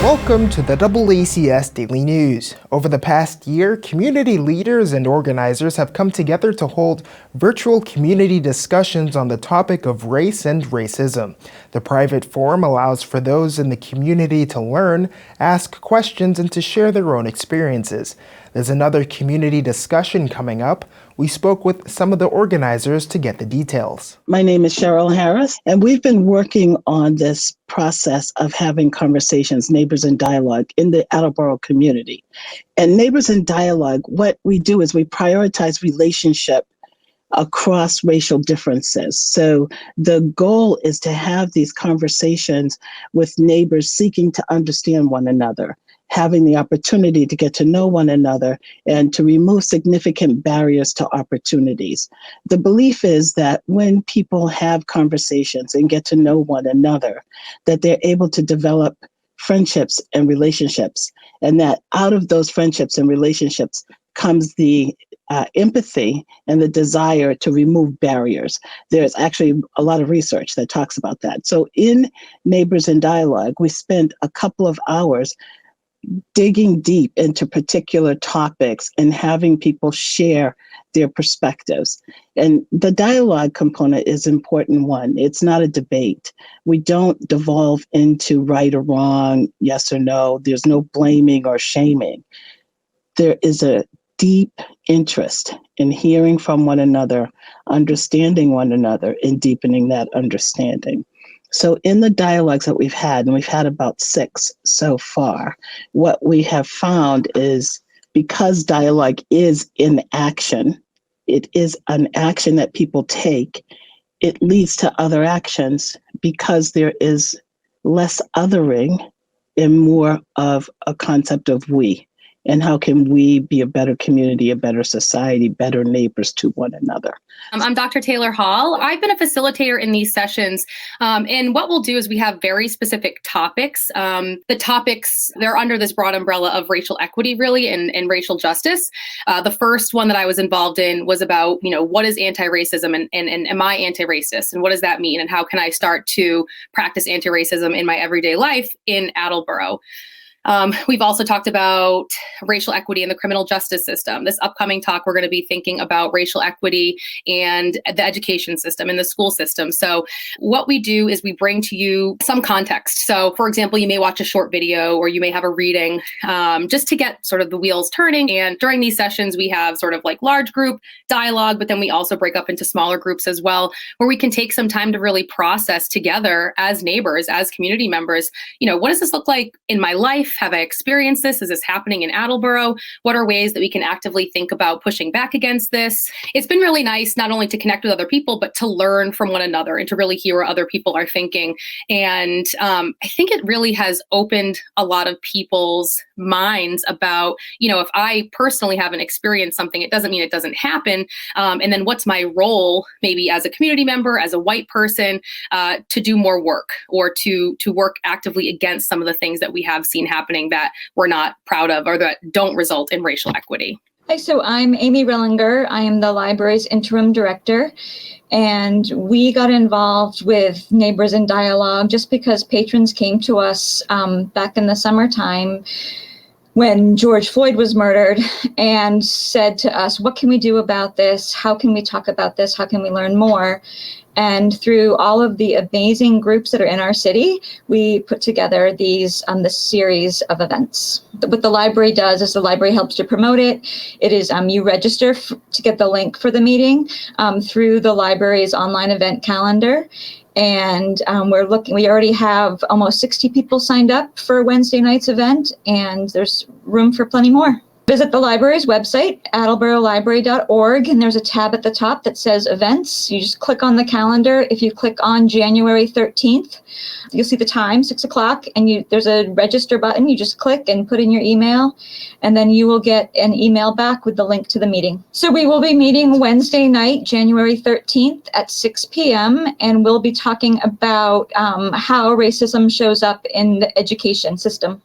Welcome to the DoubleACS Daily News. Over the past year, community leaders and organizers have come together to hold virtual community discussions on the topic of race and racism. The private forum allows for those in the community to learn, ask questions, and to share their own experiences. There's another community discussion coming up. We spoke with some of the organizers to get the details. My name is Cheryl Harris, and we've been working on this process of having conversations, neighbors in dialogue in the Attleboro community. And neighbors in dialogue, what we do is we prioritize relationship across racial differences. So the goal is to have these conversations with neighbors seeking to understand one another, having the opportunity to get to know one another and to remove significant barriers to opportunities. The belief is that when people have conversations and get to know one another, that they're able to develop friendships and relationships, and that out of those friendships and relationships comes the empathy and the desire to remove barriers. There's actually a lot of research that talks about that. So in Neighbors in Dialogue, we spent a couple of hours digging deep into particular topics and having people share their perspectives. And the dialogue component is an important one. It's not a debate. We don't devolve into right or wrong, yes or no. There's no blaming or shaming. There is a deep interest in hearing from one another, understanding one another, and deepening that understanding. So in the dialogues that we've had, and we've had about 6 so far, what we have found is because dialogue is in action, it is an action that people take, it leads to other actions because there is less othering and more of a concept of we. And how can we be a better community, a better society, better neighbors to one another? I'm Dr. Taylor Hall. I've been a facilitator in these sessions. And what we'll do is we have very specific topics. The topics, they're under this broad umbrella of racial equity, really, and racial justice. The first one that I was involved in was about, what is anti-racism and am I anti-racist? And what does that mean? And how can I start to practice anti-racism in my everyday life in Attleboro? We've also talked about racial equity in the criminal justice system. This upcoming talk, we're going to be thinking about racial equity and the education system and the school system. So what we do is we bring to you some context. So for example, you may watch a short video or you may have a reading just to get sort of the wheels turning. And during these sessions, we have sort of like large group dialogue, but then we also break up into smaller groups as well, where we can take some time to really process together as neighbors, as community members, what does this look like in my life? Have I experienced this? Is this happening in Attleboro? What are ways that we can actively think about pushing back against this? It's been really nice not only to connect with other people, but to learn from one another and to really hear what other people are thinking. And I think it really has opened a lot of people's minds about, if I personally haven't experienced something, it doesn't mean it doesn't happen. And then what's my role, maybe as a community member, as a white person, to do more work or to work actively against some of the things that we have seen happening that we're not proud of or that don't result in racial equity. Hi, so I'm Amy Relinger. I am the library's interim director, and we got involved with Neighbors in Dialogue just because patrons came to us back in the summertime when George Floyd was murdered and said to us, what can we do about this? How can we talk about this? How can we learn more? And through all of the amazing groups that are in our city, we put together this series of events. What the library does is the library helps to promote it. It is you register to get the link for the meeting through the library's online event calendar. And we already have almost 60 people signed up for Wednesday night's event, and there's room for plenty more. Visit the library's website, attleboro.library.org, and there's a tab at the top that says events. You just click on the calendar. If you click on January 13th, you'll see the time, 6 o'clock, and there's a register button. You just click and put in your email, and then you will get an email back with the link to the meeting. So we will be meeting Wednesday night, January 13th at 6 p.m., and we'll be talking about how racism shows up in the education system.